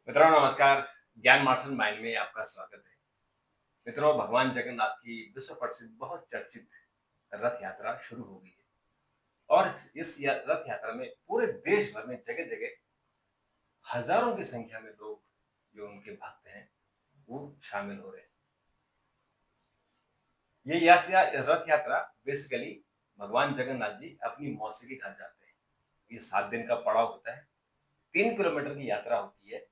मित्रों नमस्कार। ज्ञान मार्शल माइंड में आपका स्वागत है। मित्रों, भगवान जगन्नाथ की विश्व प्रसिद्ध बहुत चर्चित रथ यात्रा शुरू हो गई है और रथ यात्रा में पूरे देश भर में जगह जगह हजारों की संख्या में लोग जो उनके भक्त हैं वो शामिल हो रहे हैं। ये यात्रा रथ यात्रा बेसिकली भगवान जगन्नाथ जी अपनी मौसी के घर जाते हैं। ये 7 दिन का पड़ाव होता है। 3 किलोमीटर की यात्रा होती है।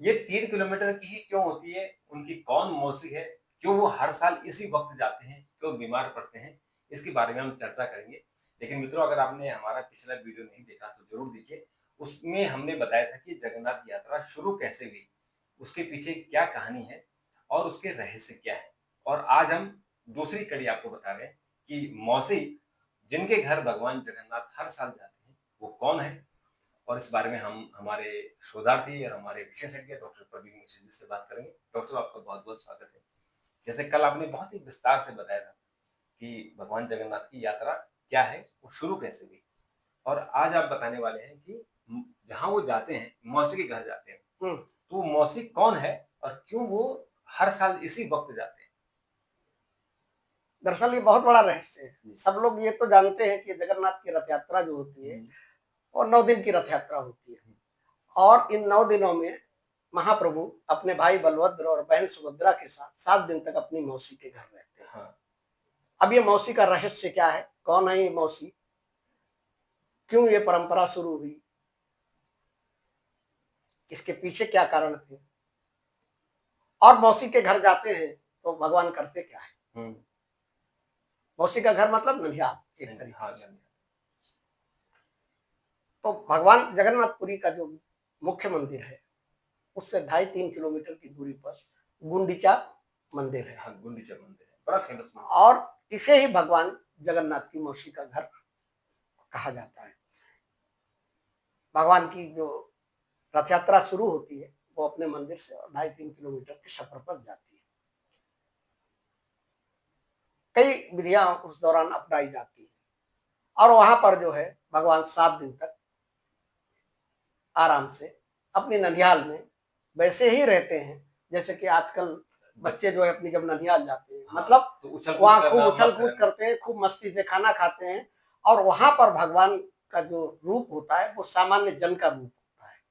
ये 3 किलोमीटर की ही क्यों होती है? उनकी कौन मौसी है? क्यों वो हर साल इसी वक्त जाते हैं? क्यों बीमार पड़ते हैं? इसके बारे में हम चर्चा करेंगे। लेकिन मित्रों, अगर आपने हमारा पिछला वीडियो नहीं देखा तो जरूर देखिए। उसमें हमने बताया था कि जगन्नाथ यात्रा शुरू कैसे हुई, उसके पीछे क्या कहानी है और उसके रहस्य क्या है। और आज हम दूसरी कड़ी आपको बता रहे हैं कि मौसी जिनके घर भगवान जगन्नाथ हर साल जाते हैं वो कौन है। और इस बारे में हम हमारे शोधार्थी और हमारे विशेषज्ञ डॉक्टर प्रदीप मिश्र जी से बात करेंगे। डॉक्टर साहब, आपका बहुत-बहुत स्वागत है। जैसे कल आपने बहुत ही विस्तार से बताया था कि भगवान जगन्नाथ की यात्रा क्या है, वो शुरू कैसे हुई और आज आप बताने वाले हैं कि जहाँ वो जाते हैं, मौसी के घर जाते हैं, तो वो मौसी कौन है और क्यों वो हर साल इसी वक़्त जाते हैं? दरअसल ये बहुत बड़ा रहस्य है। सब लोग ये तो जानते हैं कि जगन्नाथ की रथ यात्रा जो होती है, हुँ, वो 9 दिन की रथ यात्रा होती है हुँ, और इन 9 दिनों में महाप्रभु अपने भाई बलभद्र और बहन सुभद्रा के साथ 7 दिन तक अपनी मौसी के घर रहते हैं। हाँ, अब ये मौसी का रहस्य क्या है? कौन है ये मौसी? क्यों ये परंपरा शुरू हुई? इसके पीछे क्या कारण थे? और मौसी के घर जाते हैं तो भगवान करते क्या है? हुँ, मौसी का घर मतलब ननिहाल एक नहीं, तरीके हाँ, से। धन्यवाद। तो भगवान जगन्नाथपुरी का जो मुख्य मंदिर है, उससे 2.5-3 किलोमीटर की दूरी पर गुंडीचा मंदिर है हाँ, गुंडीचा मंदिर है, बड़ा फेमस मंदिर है। और इसे ही भगवान जगन्नाथ की मौसी का घर कहा जाता है। भगवान की जो रथ यात्रा शुरू होती है वो अपने मंदिर से और 2.5-3 किलोमीटर के सफर पर जाती है। कई विधियां उस दौरान अपनाई जाती है और वहां पर जो है भगवान 7 दिन तक आराम से अपनी ननिहाल में वैसे ही रहते हैं जैसे कि आजकल बच्चे जो है अपनी जब ननिहाल जाते हैं, हाँ, मतलब तो उछल-कूद वहाँ खूब करना, उछल मस्त कूद रहना। करते हैं, खूब मस्ती से खाना खाते हैं और वहां पर भगवान का जो रूप होता है वो सामान्य जन का रूप होता है।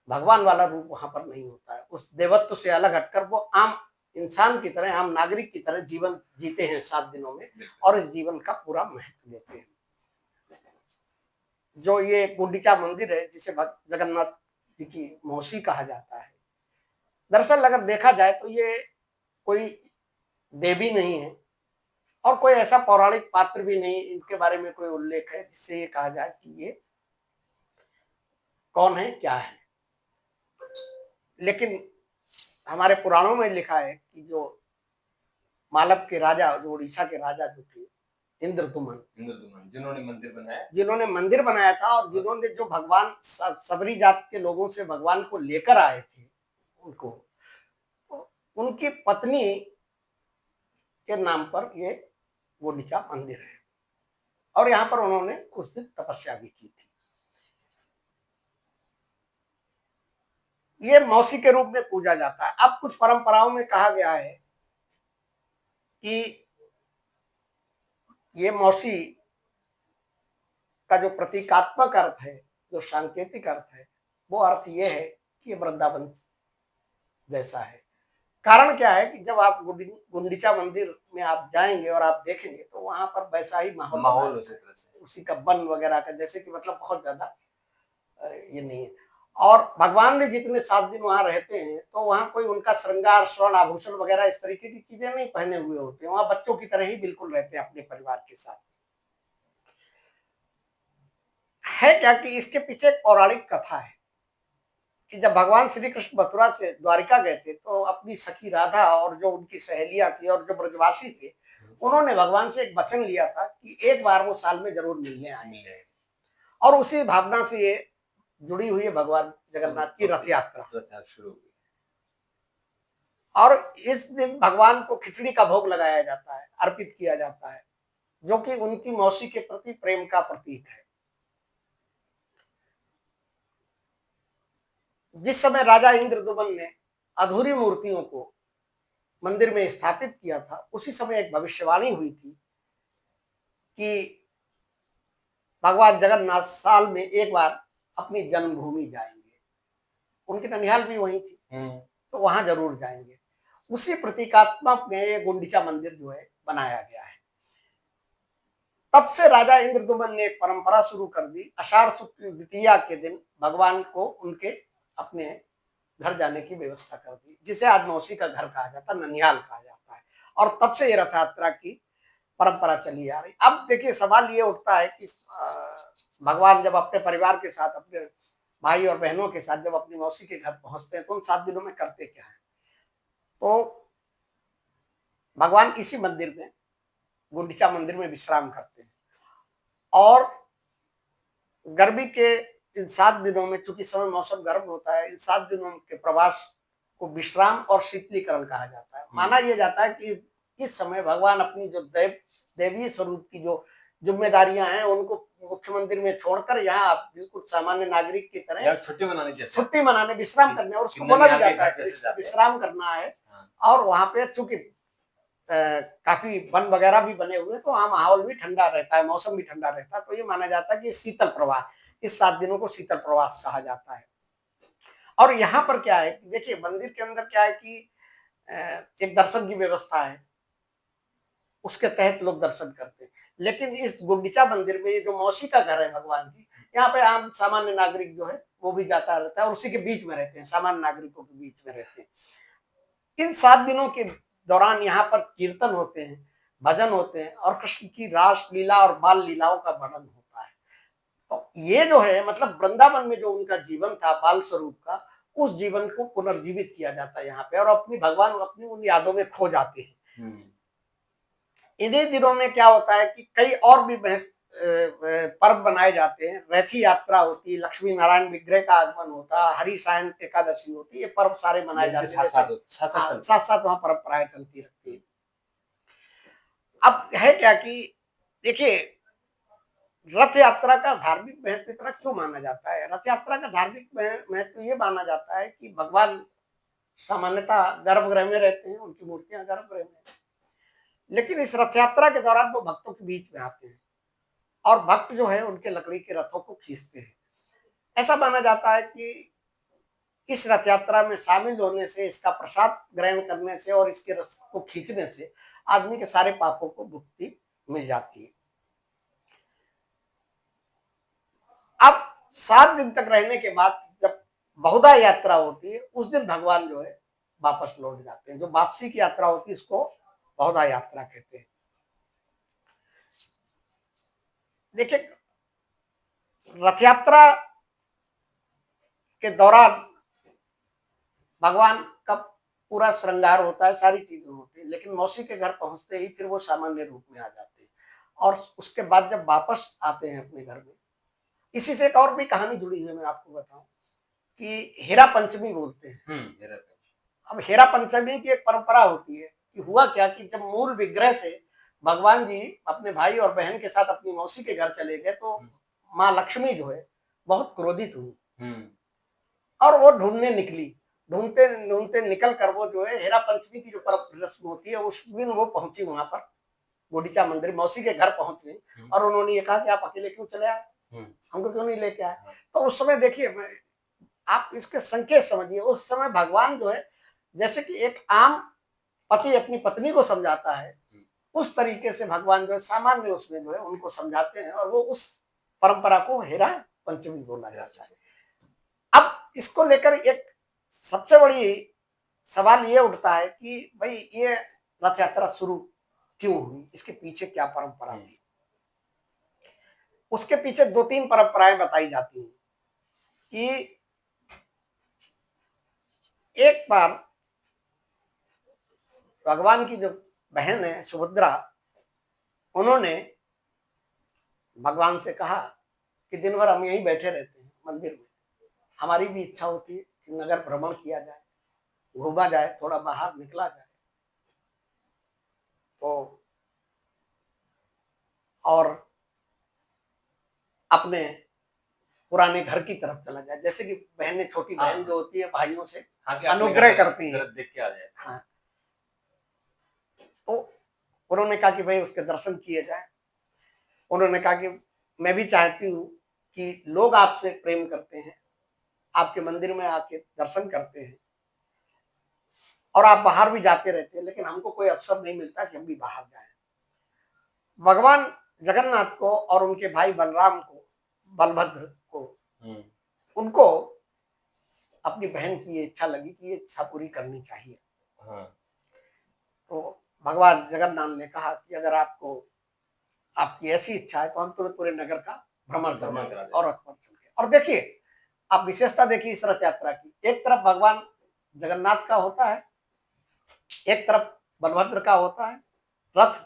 भगवान वाला रूप वहां पर नहीं होता है। उस देवत्व से अलग हटकर वो आम इंसान की तरह, आम नागरिक की तरह जीवन जीते हैं 7 दिनों में बिल्कुल। और इस जीवन का पूरा महत्व देते हैं। जो ये गुंडीचा मंदिर है जिसे जगन्नाथ जी की मौसी कहा जाता है, दरअसल अगर देखा जाए तो ये कोई देवी नहीं है और कोई ऐसा पौराणिक पात्र भी नहीं इनके बारे में कोई उल्लेख है जिससे ये कहा जाए कि ये कौन है, क्या है। लेकिन हमारे पुराणों में लिखा है कि जो मालव के राजा, जो उड़ीसा के राजा जो थे, इंद्रदुमन, इंद्रदुमन जिन्होंने मंदिर बनाया। जिन्होंने मंदिर बनाया था और और जिन्होंने जो भगवान सबरी जात के लोगों से भगवान को लेकर आए थे उनको, तो उनकी पत्नी के नाम पर ये गुंडीचा मंदिर है और यहाँ पर उन्होंने कुछ दिन तपस्या भी की थी। ये मौसी के रूप में पूजा जाता है। अब कुछ परंपराओं में कहा गया है कि ये मौसी का जो प्रतीकात्मक अर्थ है, जो सांकेतिक अर्थ है, वो अर्थ ये है कि ये वृंदावन जैसा है। कारण क्या है कि जब आप गुंडीचा मंदिर में आप जाएंगे और आप देखेंगे तो वहां पर वैसा ही माहौल बना माहौल उसी रहता है, तरह से है। उसी का वन वगैरह का, जैसे कि मतलब बहुत ज्यादा ये नहीं है। और भगवान भी जितने 7 दिन वहां रहते हैं तो वहां कोई उनका श्रृंगार, स्वर्ण आभूषण वगैरह इस तरीके की चीजें नहीं पहने हुए होते हैं। वहां बच्चों की तरह ही बिल्कुल रहते हैं अपने परिवार के साथ। है क्या कि इसके पीछे एक पौराणिक कथा है कि जब भगवान श्री कृष्ण मथुरा से द्वारिका गए थे तो अपनी सखी राधा और जो उनकी सहेलियां थी और जो ब्रजवासी थे, उन्होंने भगवान से एक वचन लिया था कि एक बार वो साल में जरूर मिलने मिल आएंगे गए। और उसी भावना से ये जुड़ी हुई है भगवान तब जगन्नाथ की तब रथ से यात्रा। प्रथा शुरू हुई। और इस दिन भगवान को खिचड़ी का भोग लगाया जाता है, अर्पित किया जाता है, जो कि उनकी मौसी के प्रति प्रेम का प्रतीक है। जिस समय राजा इंद्रदुमन ने अधूरी मूर्तियों को मंदिर में स्थापित किया था, उसी समय एक भविष्यवाणी हुई थी कि भगवान जगन्नाथ साल में एक बार अपनी जन्मभूमि जाएंगे। उनकी ननिहाल भी वहीं थी, तो वहां जरूर जाएंगे। उसी प्रतीकात्मक में ये गुंडीचा मंदिर जो है बनाया गया है। तब से राजा इंद्रदुमन ने एक परंपरा शुरू कर दी, आषाढ़ शुक्ल द्वितीया के दिन भगवान को उनके अपने घर जाने की व्यवस्था कर दी, जिसे आज मौसी का घर कहा जाता है, ननिहाल कहा जाता है। और तब से ये रथ यात्रा की परंपरा चली आ रही। अब देखिए सवाल ये उठता है कि भगवान जब अपने परिवार के साथ, अपने भाई और बहनों के साथ जब अपनी मौसी के घर पहुंचते हैं तो उन 7 दिनों में करते क्या है? तो भगवान इसी मंदिर में, गुंडीचा मंदिर में विश्राम करते हैं। और गर्मी के इन 7 दिनों में, चूंकि समय मौसम गर्म होता है, इन 7 दिनों के प्रवास को विश्राम और शीतलीकरण कहा जाता है। माना यह जाता है कि इस समय भगवान अपनी जो देवीय स्वरूप की जो जिम्मेदारियां हैं उनको मुख्य मंदिर में छोड़कर यहाँ बिल्कुल सामान्य नागरिक की तरह छुट्टी मनाने, विश्राम करने, और उसको बोला भी जाता है विश्राम करना है। और वहां पे चूंकि काफी वन वगैरह भी बने हुए, तो वहाँ माहौल भी ठंडा रहता है, मौसम भी ठंडा रहता है। तो ये माना जाता है कि शीतल प्रवास, इस 7 दिनों को शीतल प्रवास कहा जाता है। और यहाँ पर क्या है, देखिए मंदिर के अंदर क्या है कि एक दर्शन की व्यवस्था है, उसके तहत लोग दर्शन करते हैं। लेकिन इस गुंडीचा मंदिर में, ये जो मौसी का घर है भगवान की, यहाँ पे आम सामान्य नागरिक जो है वो भी जाता रहता है और उसी के बीच में रहते हैं, सामान्य नागरिकों के बीच में रहते हैं। इन 7 दिनों के दौरान यहाँ पर कीर्तन होते हैं, भजन होते हैं और कृष्ण की रास लीला और बाल लीलाओं का वर्णन होता है। तो ये जो है, मतलब वृंदावन में जो उनका जीवन था बाल स्वरूप का, उस जीवन को पुनर्जीवित किया जाता है यहाँ पे, और अपनी भगवान अपनी उन यादों में खो जाते हैं। इन्हीं दिनों में क्या होता है कि कई और भी पर्व बनाए जाते हैं। रथी यात्रा होती है, लक्ष्मी नारायण विग्रह का आगमन होता है, हरि सायन एकादशी होती है, ये पर्व सारे मनाए जाते हैं, साथ साथ वहां परंपराएं चलती रहती है। अब है क्या कि देखिए, रथ यात्रा का धार्मिक महत्व इतना क्यों माना जाता है? रथ यात्रा का धार्मिक महत्व ये माना जाता है कि भगवान सामान्यतः गर्भगृह में रहते हैं, उनकी मूर्तियां गर्भगृह में, लेकिन इस रथ यात्रा के दौरान वो भक्तों के बीच में आते हैं और भक्त जो है उनके लकड़ी के रथों को खींचते हैं। ऐसा माना जाता है कि इस रथ यात्रा में शामिल होने से, इसका प्रसाद ग्रहण करने से और इसके रथ को खींचने से आदमी के सारे पापों को मुक्ति मिल जाती है। अब 7 दिन तक रहने के बाद जब बहुधा यात्रा होती है, उस दिन भगवान जो है वापस लौट जाते हैं। जो वापसी की यात्रा होती है इसको बहुधा यात्रा कहते हैं। देखिए, रथ यात्रा के दौरान भगवान का पूरा श्रृंगार होता है, सारी चीजें होती है, लेकिन मौसी के घर पहुंचते ही फिर वो सामान्य रूप में आ जाते हैं। और उसके बाद जब वापस आते हैं अपने घर में, इसी से एक और भी कहानी जुड़ी हुई है, मैं आपको बताऊं कि हेरा पंचमी बोलते हैं। अब हेरा पंचमी की एक परंपरा होती है कि हुआ क्या कि जब मूल विग्रह से भगवान जी अपने भाई और बहन के साथ अपनी मौसी के घर चले गए, तो माँ लक्ष्मी जो है बहुत क्रोधित हुई और वो ढूंढने निकली। ढूंढते ढूंढते निकल कर वो जो है हेरा पंचमी की जो रस्म होती है, उस दिन वो पहुंची वहां पर गुंडीचा मंदिर, मौसी के घर पहुंच गई और उन्होंने ये कहा कि आप अकेले क्यों चले आए, हमको क्यों नहीं लेके आए? तो उस समय देखिए, आप इसके संकेत समझिए, उस समय भगवान जो है जैसे कि एक आम पति अपनी पत्नी को समझाता है, उस तरीके से भगवान जो है सामान्य उसमें जो है उनको समझाते हैं, और वो उस परंपरा को हेरा पंचमी बोला जाता है। अब इसको लेकर एक सबसे बड़ी सवाल ये उठता है कि भाई ये रथ यात्रा शुरू क्यों हुई, इसके पीछे क्या परंपरा थी? उसके पीछे 2-3 परंपराएं बताई जाती हैं कि एक बार भगवान की जो बहन है सुभद्रा, उन्होंने भगवान से कहा कि दिन भर हम यहीं बैठे रहते हैं मंदिर में, हमारी भी इच्छा होती है कि नगर भ्रमण किया जाए, घूमा जाए, थोड़ा बाहर निकला जाए। तो और अपने पुराने घर की तरफ चला जाए, जैसे कि बहनें, छोटी हाँ, बहन जो होती है भाइयों से हाँ, कि अपने अनुग्रह घर करती हैं। घर देख के आ जाए। हाँ, तो उन्होंने कहा कि भाई उसके दर्शन किए जाए। उन्होंने कहा कि मैं भी चाहती हूँ कि लोग आपसे प्रेम करते हैं, आपके मंदिर में आके दर्शन करते हैं और आप बाहर भी जाते रहते हैं, लेकिन हमको कोई अवसर नहीं मिलता कि हम भी बाहर जाएं। भगवान जगन्नाथ को और उनके भाई बलराम को, बलभद्र को, उनको अपनी बहन की ये इच्छा लगी कि ये इच्छा पूरी करनी चाहिए। हाँ, तो भगवान जगन्नाथ ने कहा कि अगर आपको आपकी ऐसी इच्छा है तो हम तुम्हें पूरे नगर का भ्रमण भ्रमण कराएंगे करा दें। और रथ पर चल के। और देखिए, आप विशेषता देखिए इस रथ यात्रा की, एक तरफ भगवान जगन्नाथ का होता है, एक तरफ बलभद्र का होता है रथ,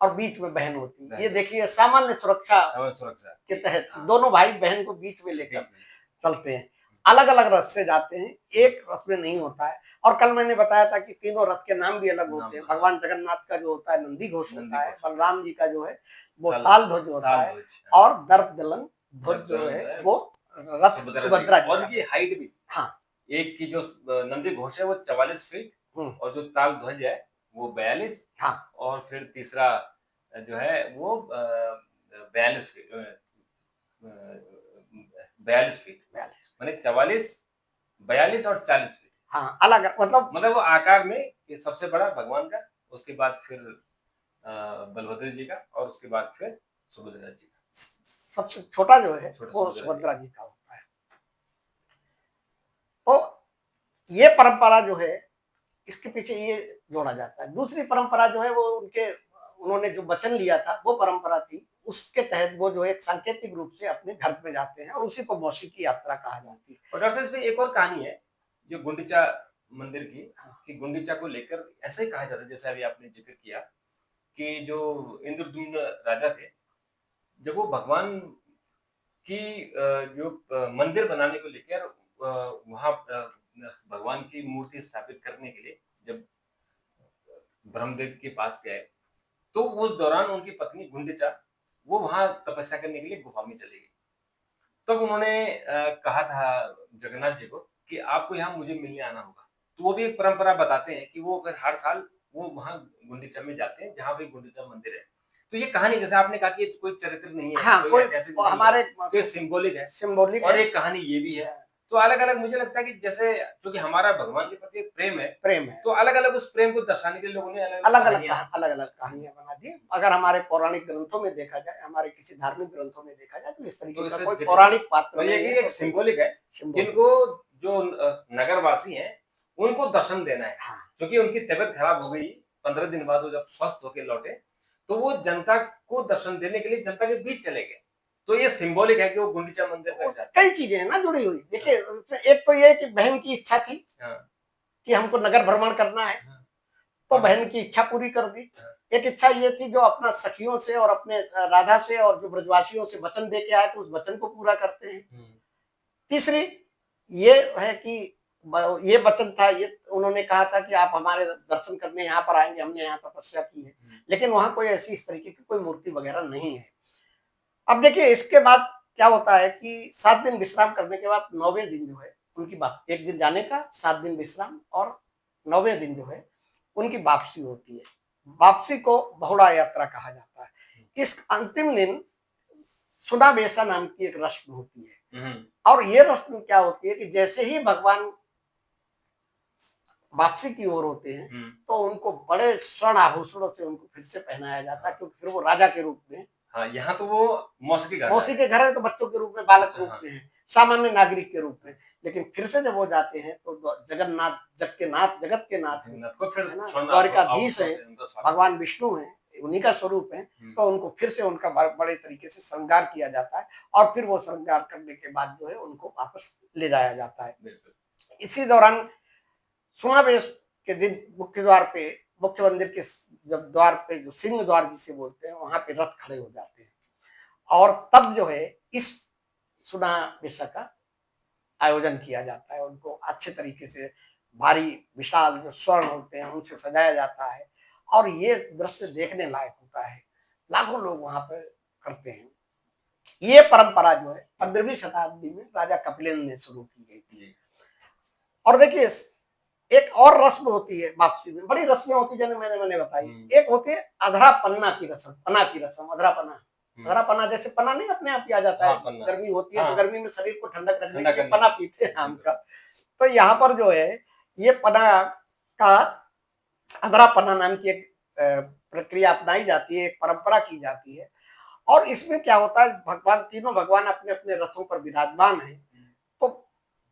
और बीच में बहन होती है। ये देखिए सामान्य सुरक्षा सुरक्षा के तहत हाँ, दोनों भाई बहन को बीच में लेकर बीच में। चलते हैं। अलग अलग रथ से जाते हैं, एक रथ में नहीं होता है। और कल मैंने बताया था कि तीनों रथ के नाम भी अलग होते हैं। नाम, भगवान जगन्नाथ का जो होता है नंदी घोष नंदी होता है, घोष, बलराम जी का जो है वो ताल ताल ध्वज होता ताल है, ध्वज, और दर्प दलन ध्वज जो दर्पदलन है है, वो रथ सुभद्रा जी और का। इनकी हाइट भी, हाँ, एक की जो नंदी घोष है वो 44 फीट, हम्म, और जो ताल ध्वज है वो 42, हाँ, और फिर तीसरा जो है वो 42 फीट, 42 फीट, 42। माने 44, 42 और 40 फीट। हाँ, अलग मतलब मतलब वो आकार में ये सबसे बड़ा भगवान का, उसके बाद फिर बलभद्र जी का, और उसके बाद फिर सुभद्रा जी का। सबसे छोटा जो है छोटा वो सुभद्रा जी। सुभद्रा जी का होता है। तो ये परंपरा जो है, इसके पीछे ये जोड़ा जाता है। दूसरी परंपरा जो है वो उनके, उन्होंने जो वचन लिया था वो परंपरा थी, उसके तहत वो जो है एक सांकेतिक रूप से अपने घर पे जाते हैं और उसी को मौसी की यात्रा कहा जाती है। और डॉक्टर साहब इसमें एक और कहानी है जो गुंडीचा मंदिर की, हाँ, कि गुंडीचा को लेकर ऐसा ही कहा जाता है जैसे अभी आपने जिक्र किया, कि जो इंद्रद्युम्न राजा थे, जब वो भगवान की जो मंदिर बनाने को लेकर वहाँ भगवान की मूर्ति स्थापित करने के लिए जब ब्रह्मदेव के पास गए, तो उस दौरान उनकी पत्नी गुंडीचा वो वहाँ तपस्या करने के लिए गुफा में चली गई। तब उन्होंने कहा था जगन्नाथ जी को कि आपको यहाँ मुझे मिलने आना होगा। तो वो भी एक परंपरा बताते हैं कि वो फिर हर साल वो वहाँ गुंडीचा में जाते हैं, जहाँ पे गुंडीचा मंदिर है। तो ये कहानी जैसे आपने कहा कि ये कोई चरित्र नहीं है, हाँ, कोई कोई ऐतिहासिक नहीं है, हमारे तो ये सिंबॉलिक है, सिंबॉलिक और है, एक कहानी ये भी है। तो अलग-अलग मुझे लगता है कि जैसे चूँकि हमारा भगवान के प्रति एक प्रेम है, प्रेम है। तो अलग-अलग उस प्रेम को दर्शाने के लिए लोगों ने अलग-अलग अलग अलग कहानियाँ अलग अलग कहानियां बना दी। अगर हमारे पौराणिक ग्रंथों में देखा जाए, हमारे किसी धार्मिक ग्रंथों में देखा जाए, तो इस तो तरीके का इसे कोई जिक्र पौराणिक पात्र और ये नहीं कि है एक और कोई सिंबॉलिक है, सिंबॉलिक। जिनको जो नगरवासी हैं, उनको दर्शन देना है। हाँ, क्योंकि उनकी तबीयत खराब हो गई, 15 दिन बाद वो जब स्वस्थ होके लौटे, तो वो जनता को दर्शन देने के लिए जनता के बीच चले गए। तो ये सिंबॉलिक है कि वो गुंडीचा मंदिर तो तक जाते कई हैं। चीजें हैं ना जुड़ी हुई। हाँ, देखिए उसमें एक तो ये है कि बहन की इच्छा थी हाँ, कि हमको नगर भ्रमण करना है, हाँ, तो और बहन की इच्छा पूरी कर दी। हाँ, एक इच्छा ये थी जो अपना सखियों से और अपने राधा से और जो ब्रजवासियों से वचन दे के आए थे, उस वचन को पूरा करते हैं। हुँ, तीसरी ये है कि ये वचन था, ये उन्होंने कहा था कि आप हमारे दर्शन करने यहाँ पर आएंगे, हमने यहाँ तपस्या की है, हुँ, लेकिन वहां कोई ऐसी इस तरीके की कोई मूर्ति वगैरह नहीं है। अब देखिए इसके बाद क्या होता है कि 7 दिन विश्राम करने के बाद 9वें दिन जो है उनकी बात, एक दिन जाने का, 7 दिन विश्राम, और 9वें दिन जो है उनकी वापसी होती है। वापसी को बहुड़ा यात्रा कहा जाता है। इस अंतिम दिन सुनावेशा नाम की एक रस्म होती है, हुँ, और ये रस्म क्या होती है कि जैसे ही भगवान वापसी की ओर होते हैं, हुँ, तो उनको बड़े स्वर्ण आभूषणों से उनको फिर से पहनाया जाता है, हाँ, क्योंकि फिर वो राजा के रूप में, हाँ, यहाँ तो वो मौसी के घर जा मौसी रहे के हैं। घर है तो बच्चों के रूप में, बालक रूप हाँ, में है, सामान्य नागरिक के रूप में। लेकिन फिर से जब वो जाते हैं तो जगन्नाथ, जग के नाथ, जगत के नाथ है जगन्नाथ को फिर है ना, स्वर्ण द्वारिकाधीश आभूषणों है, से उनका स्वागत। भगवान विष्णु है, उन्हीं का स्वरूप है। हुँ, तो उनको फिर से उनका बड़े तरीके से श्रृंगार किया जाता है, और फिर वो श्रृंगार करने के बाद जो है उनको वापस ले जाया जाता है। बिल्कुल। इसी दौरान समावेश के दिन मुख्य द्वार पे, मुख्य मंदिर के जब द्वार पे, जो सिंह द्वार जिसे बोलते हैं, वहां पे रथ खड़े हो जाते हैं, और तब जो है इस सुनावेश का आयोजन किया जाता है। उनको अच्छे तरीके से भारी विशाल जो स्वर्ण होते हैं उनसे सजाया जाता है, और ये दृश्य देखने लायक होता है। लाखों लोग वहां पर करते हैं। ये परंपरा जो है 15वीं शताब्दी में राजा कपिलेंद्र ने शुरू की गई थी। और देखिए एक और रस्म होती है वापसी में, बड़ी रस्में होती है, जैसे मैंने बताई। एक होती है अधरा पन्ना की रस्म, पन्ना की रस्म, अधरा पन्ना। अधरा पन्ना जैसे पन्ना नहीं अपने आप ही आ जाता है, गर्मी होती है तो गर्मी में शरीर को ठंडक रखने के लिए पन्ना पीते हैं आम का। तो यहाँ पर जो है ये पन्ना का अधरा पन्ना नाम की एक प्रक्रिया अपनाई जाती है, एक परंपरा की जाती है। और इसमें क्या होता है, भगवान तीनों भगवान अपने अपने रथों पर विराजमान हैं, तो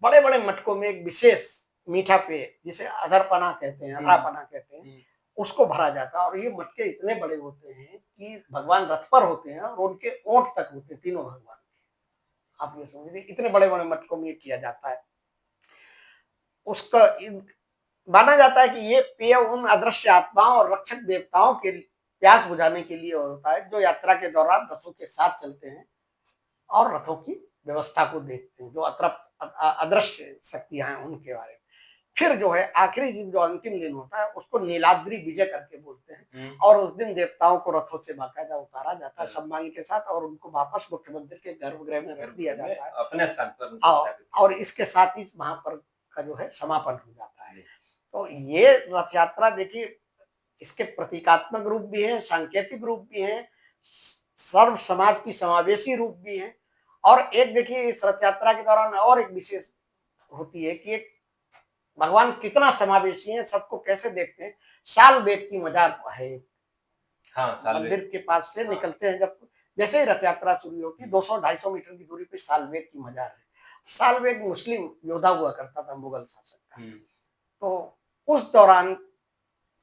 बड़े बड़े मटकों में एक विशेष मीठा पेय जिसे अधरपना कहते हैं, अधरापना कहते हैं, उसको भरा जाता है। और ये मटके इतने बड़े होते हैं कि भगवान रथ पर होते हैं और उनके ओंठ तक होते हैं तीनों भगवान के। आप ये समझिए इतने बड़े बड़े मटकों में किया जाता है। उसका माना जाता है कि ये पेय उन अदृश्य आत्माओं और रक्षक देवताओं के प्यास बुझाने के लिए होता है जो यात्रा के दौरान रथों के साथ चलते हैं और रथों की व्यवस्था को देखते हैं, जो अदृश्य शक्तियां हैं उनके बारे में। फिर जो है आखिरी दिन, जो अंतिम दिन होता है, उसको नीलाद्री विजय करके बोलते हैं। और उस दिन देवताओं को रथों से बाकायदा उतारा जाता है सम्मान के साथ और उनको वापस मुख्य मंदिर के गर्भगृह में रख दिया जाता है अपने स्थान पर। और इसके साथ ही महापर्व का जो है समापन हो जाता है। तो ये रथ यात्रा देखिए, इसके प्रतीकात्मक रूप भी है, सांकेतिक रूप भी है, सर्व समाज की समावेशी रूप भी है। और एक देखिए इस रथ यात्रा के दौरान और एक विशेष होती है कि एक भगवान कितना समावेशी है, सबको कैसे देखते हैं। साल वेद की मजार है। मंदिर के पास से निकलते हैं, जब जैसे ही रथ यात्रा शुरू होती है 200-250 मीटर की दूरी पे सालवेग की मजार है। सालवेग मुस्लिम योद्धा हुआ करता था, मुगल शासक का। तो उस दौरान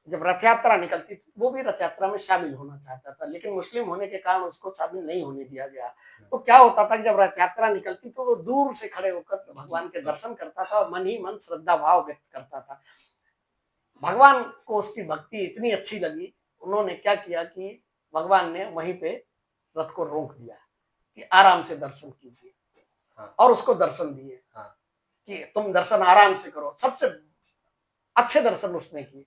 जब रथ यात्रा निकलती थी, वो भी रथ यात्रा में शामिल होना चाहता था, लेकिन मुस्लिम होने के कारण उसको शामिल नहीं होने दिया गया। तो क्या होता था कि जब रथ यात्रा निकलती तो वो दूर से खड़े होकर भगवान के दर्शन करता था और मन ही मन श्रद्धा भाव व्यक्त करता था। भगवान को उसकी भक्ति इतनी अच्छी लगी, उन्होंने क्या किया कि भगवान ने वहीं पे रथ को रोक दिया कि आराम से दर्शन कीजिए। और उसको दर्शन दिए कि तुम दर्शन आराम से करो। सबसे अच्छे दर्शन उसने किए।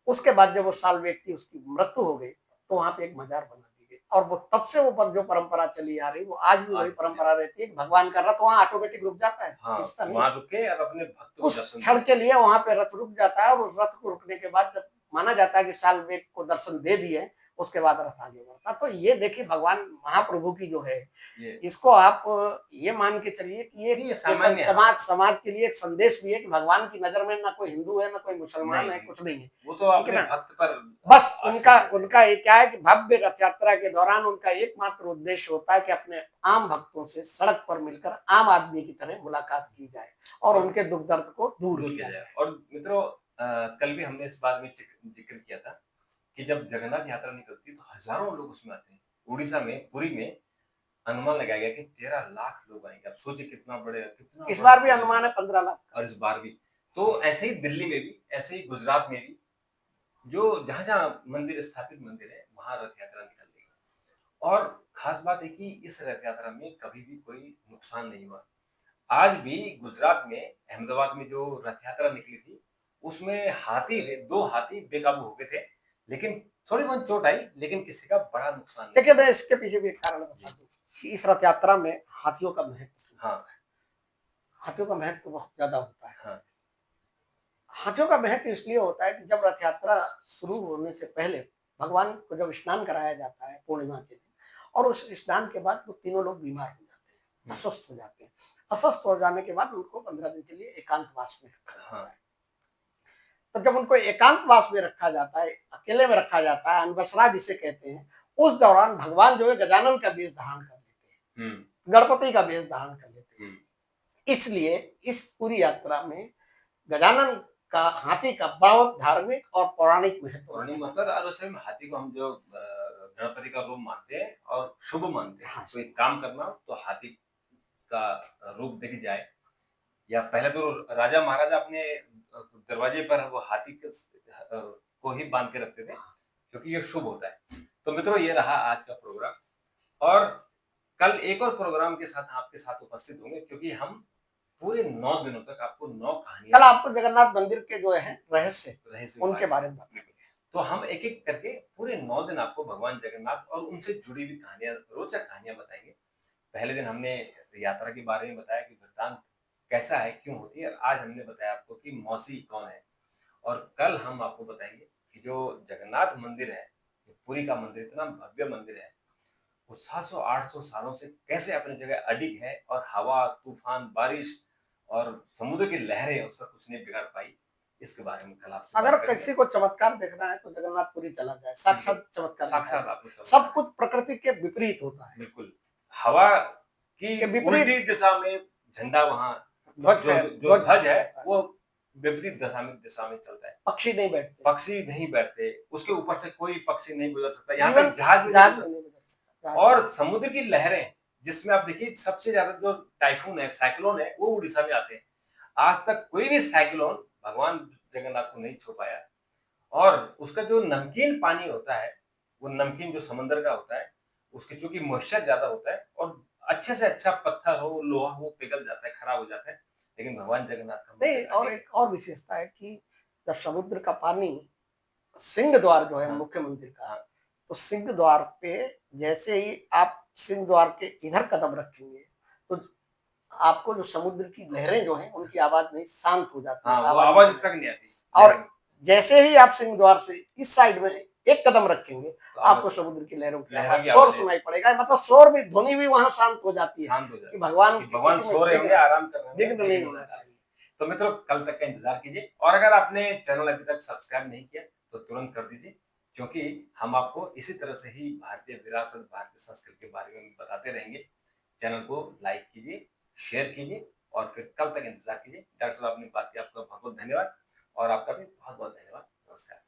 उसके बाद जब वो साल व्यक्ति उसकी मृत्यु हो गई तो वहां पे एक मजार बना दी गई। और वो तब से वो जो परंपरा चली आ रही, वो आज भी वही परंपरा रहती है। भगवान का रथ वहां ऑटोमेटिक रुक जाता है, वहां रुके और अपने भक्त उस क्षण के लिए वहां पे रथ रुक जाता है। और उस रथ को रुकने के बाद जब माना जाता है कि साल वेग को दर्शन दे दिए, उसके बाद रथ आगे बढ़ता। तो ये देखिए भगवान महाप्रभु की जो है, इसको आप ये मान के चलिए कि ये समाज के लिए एक संदेश भी है कि भगवान की नजर में ना कोई हिंदू है, ना कोई मुसलमान है, कुछ नहीं है। वो तो अपने भक्त पर बस उनका ये क्या है कि भव्य रथ यात्रा के दौरान उनका एकमात्र उद्देश्य होता है कि अपने आम भक्तों से सड़क पर मिलकर आम आदमी की तरह मुलाकात की जाए और उनके दुख दर्द को दूर किया जाए। और मित्रों, कल भी हमने इस बात में जिक्र किया था कि जब जगन्नाथ यात्रा निकलती है तो हजारों लोग उसमें आते हैं। उड़ीसा में, पुरी में अनुमान लगाया गया कि 13 लाख लोग आएंगे। अब सोचिए कितना इस बार भी अनुमान है 15 लाख और इस बार भी। तो ऐसे ही दिल्ली में भी, ऐसे ही गुजरात में भी, जो जहां जहां मंदिर स्थापित मंदिर है वहां रथ यात्रा निकल रही है। और खास बात है कि इस रथ यात्रा में कभी भी कोई नुकसान नहीं हुआ। आज भी गुजरात में, अहमदाबाद में जो रथ यात्रा निकली थी, उसमें हाथी थे, 2 हाथी बेकाबू हो गए थे, लेकिन थोड़ी बहुत चोट आई, लेकिन किसी का बड़ा नुकसान नहीं। देखिए, मैं इसके पीछे भी एक कारण बता दूं कि इस रथ यात्रा में हाथियों का महत्व, हाथियों का महत्व बहुत ज्यादा होता है। हाथियों का महत्व इसलिए होता है कि जब रथ यात्रा शुरू होने से पहले भगवान को जब स्नान कराया जाता है पूर्णिमा के दिन, और उस स्नान के बाद वो तीनों लोग बीमार हो जाते हैं, अस्वस्थ हो जाते हैं। अस्वस्थ हो जाने के बाद उनको 15 दिन के लिए एकांतवास में रखा जाता है। तो जब उनको एकांतवास में रखा जाता है, अकेले में रखा जाता है, अनबसरा जिसे कहते हैं, उस दौरान भगवान जो है गजानन का वेश धारण कर लेते हैं, गणपति का वेश धारण कर लेते हैं। इसलिए इस पूरी यात्रा में गजानन का, हाथी का बहुत धार्मिक और पौराणिक महत्व। और उसमें हाथी को हम जो गणपति का रूप मानते हैं और शुभ मानते हैं। कोई काम करना तो हाथी का रूप दिख जाए, या पहले तो राजा महाराजा अपने दरवाजे पर वो हाथी को ही बांध के रखते थे, क्योंकि ये शुभ होता है। तो मित्रों, ये रहा आज का प्रोग्राम, और कल एक और प्रोग्राम के साथ आपके साथ उपस्थित होंगे, क्योंकि हम पूरे 9 दिनों तक आपको 9 कहानियां, कल आपको जगन्नाथ मंदिर के जो है रहस्य उनके बारे में बताएंगे। तो हम एक एक करके पूरे 9 दिन आपको भगवान जगन्नाथ और उनसे जुड़ी हुई कहानियां, रोचक कहानियां बताएंगे। पहले दिन हमने यात्रा के बारे में बताया कि वृत्तांत कैसा है, क्यों होती है, और आज हमने बताया आपको कि मौसी कौन है। और कल हम आपको बताएँगे कि जो जगन्नाथ मंदिर है, ये पुरी का मंदिर इतना भव्य मंदिर है, वो 700-800 सालों से कैसे अपनी जगह अडिग है और हवा, तूफान, बारिश और समुद्र की लहरें उसका कुछ नहीं बिगाड़ पाई। इसके बारे में कल आपसे अगर बात करेंगे। किसी को चमत्कार देखना है तो जगन्नाथपुरी चला जाए, बिल्कुल, साक्षात चमत्कार साक्षात दिखाएगा। आपको चमत्कार सब है। कुछ प्रकृति के विपरीत होता है, बिल्कुल, हवा की के विपरीत उल्टी दिशा में झंडा वहाँ ध्वज जो जो ध्वज ध्वज है, फहराता है, वो विपरीत दिशा में चलता है। पक्षी नहीं बैठते, पक्षी नहीं बैठते, उसके ऊपर से कोई पक्षी नहीं गुजर सकता, यहाँ इवन तक जहाज भी नहीं जहाज गुजर में नहीं सकता। गुजर सकता, जहाज में और समुद्र की लहरें, जिसमें आप देखिए सबसे ज़्यादा जो टाइफून है, साइक्लोन है, वो उड़ीसा में आते हैं। आज तक कोई भी साइक्लोन भगवान जगन्नाथ को नहीं छू पाया। और उसका जो नमकीन पानी होता है, वो नमकीन जो समुद्र का होता है, उसकी चूँकि मॉइस्चर ज़्यादा होता है और अच्छे से अच्छा पत्थर हो, लोहा हो, पिघल जाता है, खराब हो जाता है। लेकिन भगवान जगन्नाथ का नहीं। मंदिर और अडिग है। एक और विशेषता है कि जब समुद्र का पानी सिंह द्वार जो है हाँ, मुख्य मंदिर का, हाँ, तो सिंह द्वार पे जैसे ही आप सिंह द्वार के इधर कदम रखेंगे तो आपको जो समुद्र की लहरें जो हैं उनकी आवाज नहीं, शांत हो जाती है, हाँ, वो आवाज नहीं आवाज़ सुनाई तक देती। नहीं आती लहरों और में। जैसे ही आप सिंह द्वार से इस साइड में एक कदम रखेंगे तो आपको आवाज़ समुद्र की लहरों की लहरों आवाज, की शोर आवाज़ें सुनाई पड़ेगा। मतलब शोर भी, ध्वनि भी वहां शांत हो जाती है शांत हो कि जाती है भगवान कि की भगवान किसी में सो रहे होंगे, आराम कर रहे होंगे, विघ्न विघ्न नहीं नहीं होना डालेंगे। चाहिए। तो मित्रों, कल तक का इंतज़ार कीजिए और अगर आपने चैनल अभी तक सब्सक्राइब नहीं किया, तो तुरंत कर दीजिए, क्योंकि हम आपको इसी तरह से ही भारतीय विरासत, भारतीय संस्कृति के बारे में बताते रहेंगे। चैनल को लाइक कीजिए, शेयर कीजिए और फिर कल तक इंतज़ार कीजिए। डॉक्टर साहब, आपने बात की, आपका बहुत-बहुत धन्यवाद और आपका भी बहुत-बहुत धन्यवाद। नमस्कार।